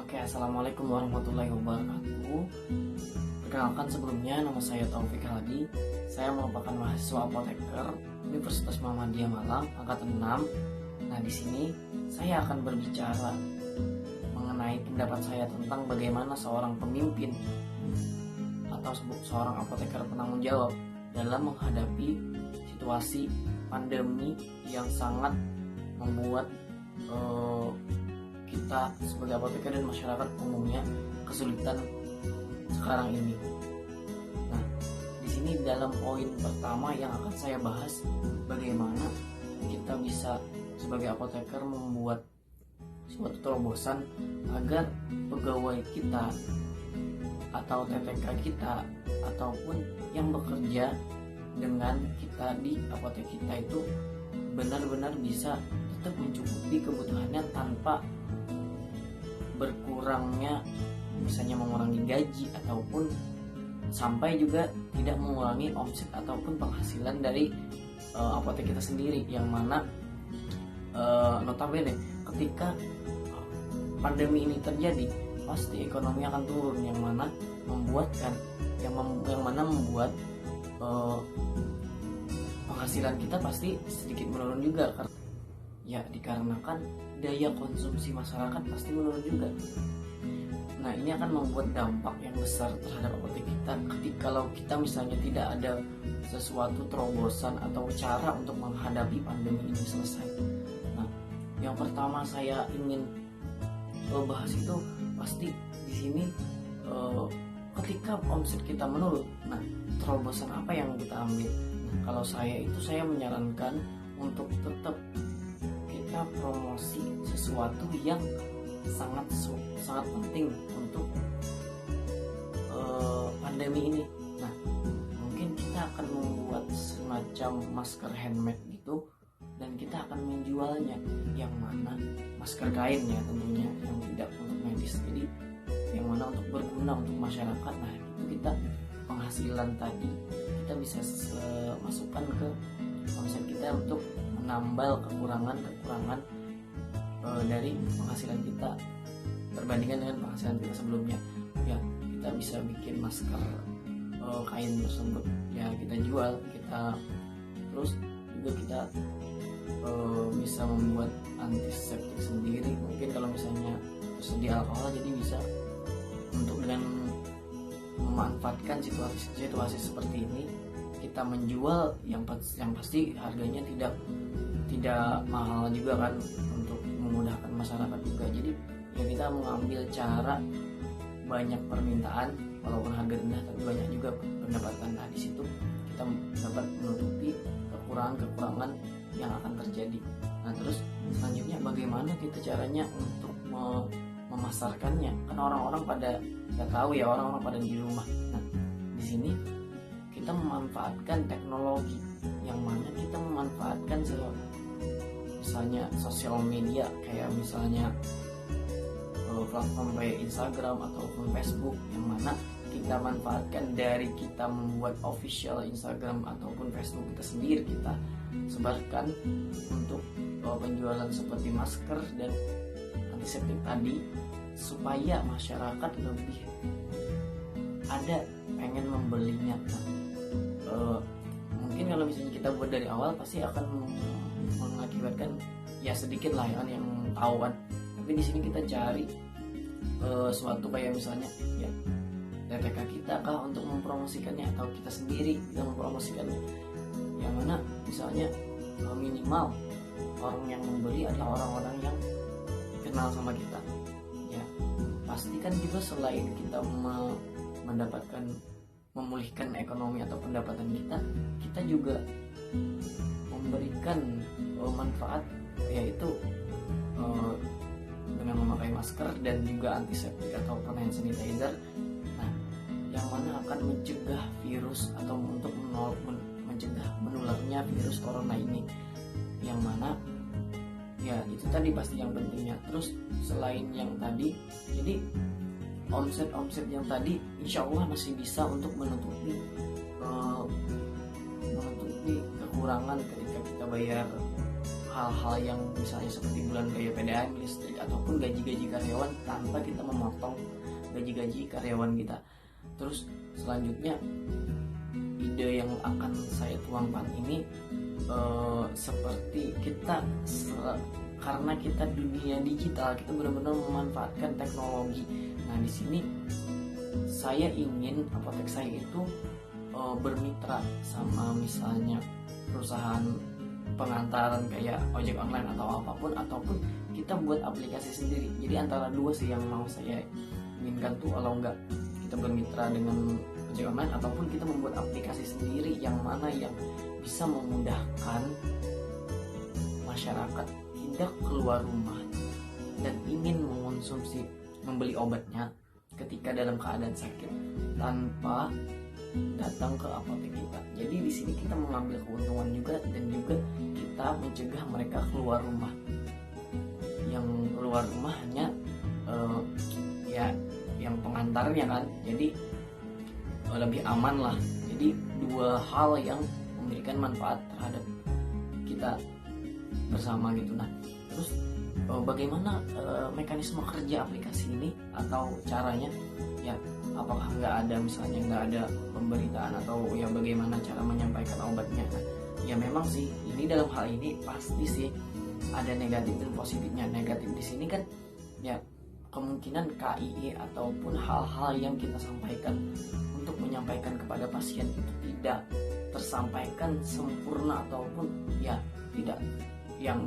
Oke, assalamualaikum warahmatullahi wabarakatuh. Perkenalkan sebelumnya, nama saya Taufik Hadi. Saya merupakan mahasiswa apoteker Universitas Muhammadiyah Malang, angkatan 6. Nah, di sini saya akan berbicara mengenai pendapat saya tentang bagaimana seorang pemimpin atau seorang apoteker penanggung jawab dalam menghadapi situasi pandemi yang sangat membuat kita sebagai apoteker dan masyarakat umumnya kesulitan sekarang ini. Nah, di sini dalam poin pertama yang akan saya bahas, bagaimana kita bisa sebagai apoteker membuat suatu terobosan agar pegawai kita atau TTK kita ataupun yang bekerja dengan kita di apotek kita itu benar-benar bisa tetap mencukupi kebutuhannya tanpa berkurangnya, misalnya mengurangi gaji ataupun sampai juga tidak mengurangi omset ataupun penghasilan dari apotek kita sendiri, yang mana notabene ketika pandemi ini terjadi pasti ekonomi akan turun, yang mana membuat penghasilan kita pasti sedikit menurun juga, ya dikarenakan daya konsumsi masyarakat pasti menurun juga. Nah, ini akan membuat dampak yang besar terhadap apotek kita kalau kita misalnya tidak ada sesuatu terobosan atau cara untuk menghadapi pandemi ini selesai. Nah, yang pertama saya ingin bahas itu pasti di sini ketika omset kita menurun. Nah, terobosan apa yang kita ambil? Nah, kalau saya menyarankan untuk tetap kita promosi sesuatu yang sangat penting untuk pandemi ini. Nah, mungkin kita akan membuat semacam masker handmade gitu, dan kita akan menjualnya, yang mana masker kain ya tentunya, yang tidak untuk medis, jadi yang mana untuk berguna untuk masyarakat. Nah, itu kita penghasilan tadi kita bisa masukkan ke omset kita untuk menambal kekurangan dari penghasilan kita perbandingan dengan penghasilan kita sebelumnya. Ya, kita bisa bikin masker kain tersebut, ya kita jual, terus juga kita bisa membuat antiseptik sendiri. Mungkin kalau misalnya tersedia alkohol, jadi bisa untuk dengan memanfaatkan situasi seperti ini kita menjual yang pasti harganya tidak mahal juga kan, untuk memudahkan masyarakat juga. Jadi ya kita mengambil cara banyak permintaan walaupun harga rendah tapi banyak juga pendapatan. Nah, di situ kita dapat menutupi kekurangan yang akan terjadi. Nah, terus selanjutnya bagaimana kita caranya untuk memasarkannya? Kan orang-orang pada nggak tahu ya, orang-orang pada di rumah. Nah, di sini kita memanfaatkan teknologi, yang mana kita memanfaatkan misalnya sosial media, kayak misalnya platform kayak Instagram ataupun Facebook, yang mana kita manfaatkan dari kita membuat official Instagram ataupun Facebook kita sendiri, kita sebarkan untuk penjualan seperti masker dan antiseptik tadi, supaya masyarakat lebih ada pengen membelinya. Nah, mungkin kalau misalnya kita buat dari awal pasti akan mengakibatkan ya sedikit lah yang tahu kan, tapi di sini kita cari suatu kayak misalnya ya TTK kita kah untuk mempromosikannya, atau kita sendiri yang mempromosikannya, yang mana misalnya minimal orang yang membeli adalah orang-orang yang dikenal sama kita. Ya, pastikan juga selain kita mendapatkan memulihkan ekonomi atau pendapatan kita juga memberikan manfaat, yaitu dengan memakai masker dan juga antiseptik ataupun hand sanitizer. Nah, yang mana akan mencegah virus atau untuk mencegah menularnya virus corona ini, yang mana ya itu tadi pasti yang pentingnya. Terus selain yang tadi, jadi omset yang tadi insya Allah masih bisa untuk menutupi kekurangan ketika kita bayar hal-hal yang misalnya seperti bulan biaya PDAM, listrik, ataupun gaji-gaji karyawan tanpa kita memotong gaji-gaji karyawan kita. Terus selanjutnya ide yang akan saya tuangkan ini seperti kita karena kita dunia digital, kita benar-benar memanfaatkan teknologi. Nah di sini saya ingin apotek saya itu bermitra sama misalnya perusahaan pengantaran kayak ojek online atau apapun, ataupun kita buat aplikasi sendiri. Jadi antara dua sih yang mau saya inginkan tuh, kalau enggak kita bermitra dengan ojek online ataupun kita membuat aplikasi sendiri yang mana yang bisa memudahkan masyarakat tidak keluar rumah dan ingin membeli obatnya ketika dalam keadaan sakit tanpa datang ke apotek kita. Jadi di sini kita mengambil keuntungan juga, dan juga kita mencegah mereka keluar rumah. Yang keluar rumah hanya ya yang pengantarnya kan, jadi lebih aman lah. Jadi dua hal yang memberikan manfaat terhadap kita bersama gitu. Nah terus bagaimana mekanisme kerja aplikasi ini atau caranya? Ya apakah nggak ada, misalnya nggak ada pemberitaan atau ya bagaimana cara menyampaikan obatnya? Nah, ya memang sih ini dalam hal ini pasti sih ada negatif dan positifnya. Negatif di sini kan ya kemungkinan KIE ataupun hal-hal yang kita sampaikan untuk menyampaikan kepada pasien itu tidak tersampaikan sempurna, ataupun ya tidak yang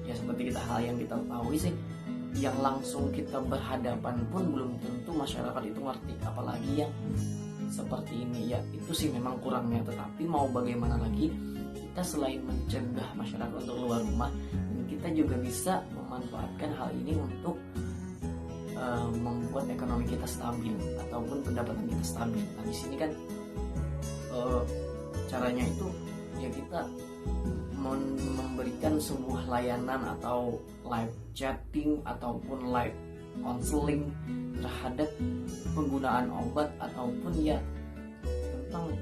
ya seperti hal yang kita ketahui sih, yang langsung kita berhadapan pun belum tentu masyarakat itu ngerti, apalagi yang seperti ini. Ya itu sih memang kurangnya, tetapi mau bagaimana lagi, kita selain mencegah masyarakat untuk keluar rumah, kita juga bisa memanfaatkan hal ini untuk membuat ekonomi kita stabil ataupun pendapatan kita stabil. Nah di sini kan caranya itu ya kita memberikan sebuah layanan atau live chatting ataupun live counseling terhadap penggunaan obat ataupun ya tentang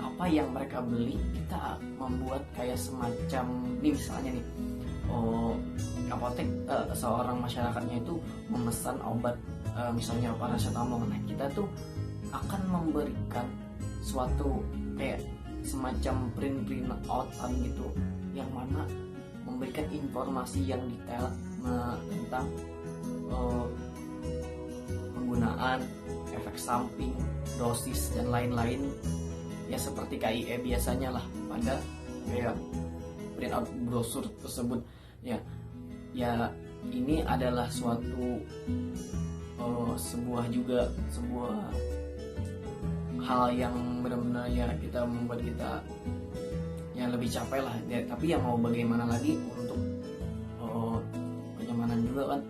apa yang mereka beli. Kita membuat kayak semacam nih, misalnya nih apotek seorang masyarakatnya itu memesan obat misalnya paracetamol. Nah kita tuh akan memberikan suatu kayak semacam print out gitu, yang mana memberikan informasi yang detail tentang penggunaan, efek samping, dosis dan lain-lain, ya seperti KIE biasanya lah pada kayak print out brosur tersebut. Ya ini adalah suatu sebuah hal yang benar-benar ya kita membuat kita ya lebih capek lah ya. Tapi ya mau bagaimana lagi, untuk kenyamanan juga kan.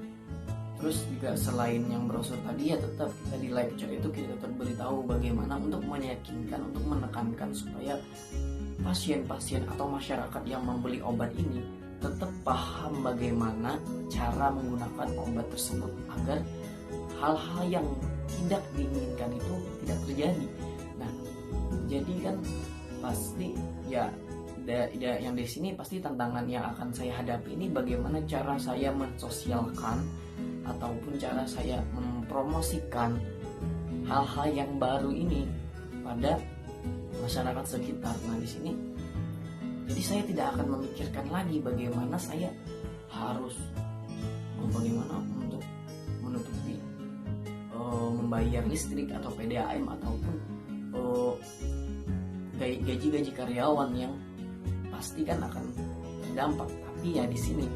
Terus juga selain yang brosur tadi, ya tetap kita di live chat itu kita tetap beritahu bagaimana untuk meyakinkan, untuk menekankan supaya pasien-pasien atau masyarakat yang membeli obat ini tetap paham bagaimana cara menggunakan obat tersebut agar hal-hal yang tidak diinginkan itu tidak terjadi. Nah, jadi kan pasti ya yang di sini pasti tantangan yang akan saya hadapi ini bagaimana cara saya mensosialkan ataupun cara saya mempromosikan hal-hal yang baru ini pada masyarakat sekitar. Nah, di sini jadi saya tidak akan memikirkan lagi bagaimana saya harus bagaimana untuk menutupi membayar listrik atau PDAM ataupun gaji-gaji karyawan yang pasti kan akan terdampak. Tapi ya di sini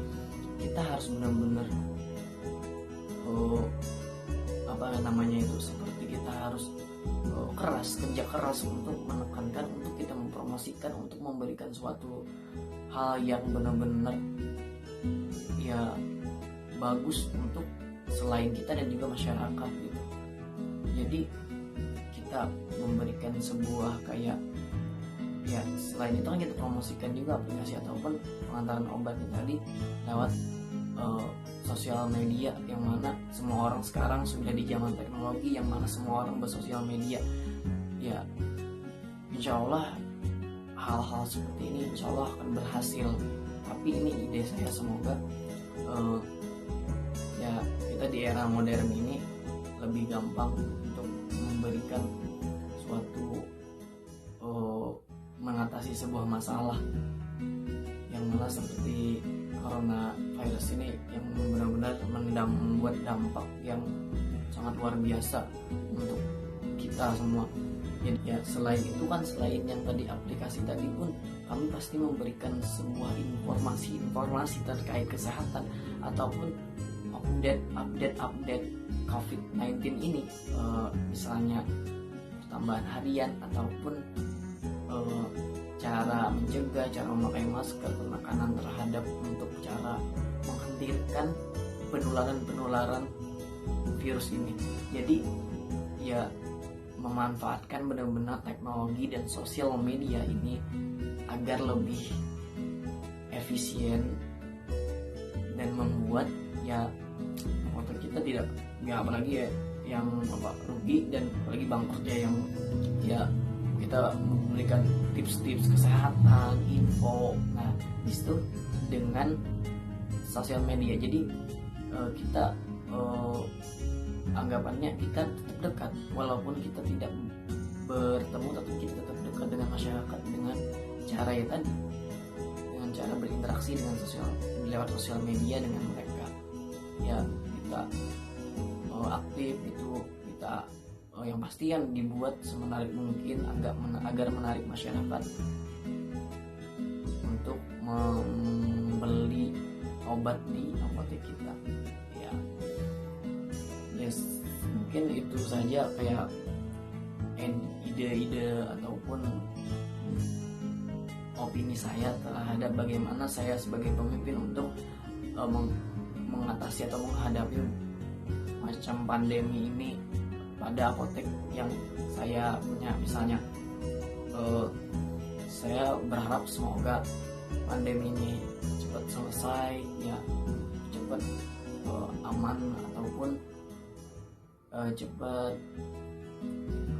kita harus benar-benar seperti kita harus kerja keras untuk menekankan, untuk kita mempromosikan, untuk memberikan suatu hal yang benar-benar ya bagus untuk selain kita dan juga masyarakat gitu. Jadi kita memberikan sebuah kayak ya selain itu kan kita promosikan juga aplikasi ataupun pengantaran obatnya tadi lewat sosial media, yang mana semua orang sekarang sudah di zaman teknologi, yang mana semua orang bersosial media. Ya insya Allah hal-hal seperti ini insya Allah akan berhasil. Tapi tapi ini ide saya, semoga ya kita di era modern ini lebih gampang untuk memberikan suatu mengatasi sebuah masalah yang malah seperti coronavirus ini yang benar-benar membuat dampak yang sangat luar biasa untuk kita semua. Jadi ya selain itu kan, selain yang tadi aplikasi tadi pun, kami pasti memberikan sebuah informasi terkait kesehatan ataupun update COVID-19 ini, misalnya pertambahan harian ataupun cara mencegah, cara memakai masker, penekanan terhadap untuk cara menghentikan penularan virus ini. Jadi ya memanfaatkan benar-benar teknologi dan sosial media ini agar lebih efisien dan membuat ya otak kita tidak apalagi ya yang rugi dan apalagi bang kerja yang ya kita memberikan tips-tips kesehatan, info. Nah, disitu dengan sosial media. Jadi kita anggapannya kita tetap dekat, walaupun kita tidak bertemu, tapi kita tetap dekat dengan masyarakat dengan cara ya tadi, dengan cara berinteraksi dengan lewat sosial media dengan mereka. Ya kita aktif itu, kita yang pasti yang dibuat semenarik mungkin agar menarik masyarakat untuk membeli obat di apotek kita. Ya, yes, mungkin itu saja kayak ide-ide ataupun opini saya terhadap bagaimana saya sebagai pemimpin untuk mengatasi atau menghadapi macam pandemi ini pada apotek yang saya punya. Misalnya saya berharap semoga pandemi ini cepat selesai, ya cepat aman ataupun cepat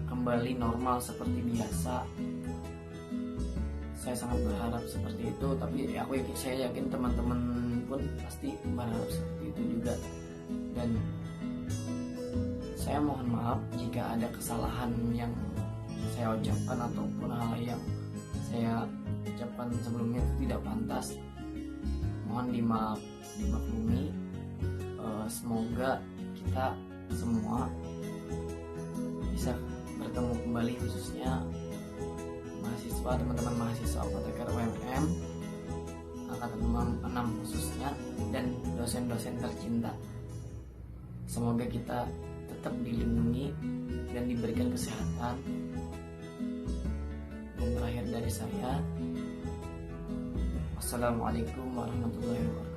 kembali normal seperti biasa. Saya sangat berharap seperti itu, tapi saya yakin teman-teman pun pasti berharap seperti itu juga. Dan saya mohon maaf jika ada kesalahan yang saya ucapkan ataupun hal yang saya ucapkan sebelumnya itu tidak pantas. Mohon dimaklumi. Semoga kita semua bisa bertemu kembali, khususnya teman-teman mahasiswa apoteker UMM angkatan 6 khususnya, dan dosen-dosen tercinta. Semoga kita tetap dilindungi dan diberikan kesehatan. Dan terakhir dari saya, wassalamualaikum warahmatullahi wabarakatuh.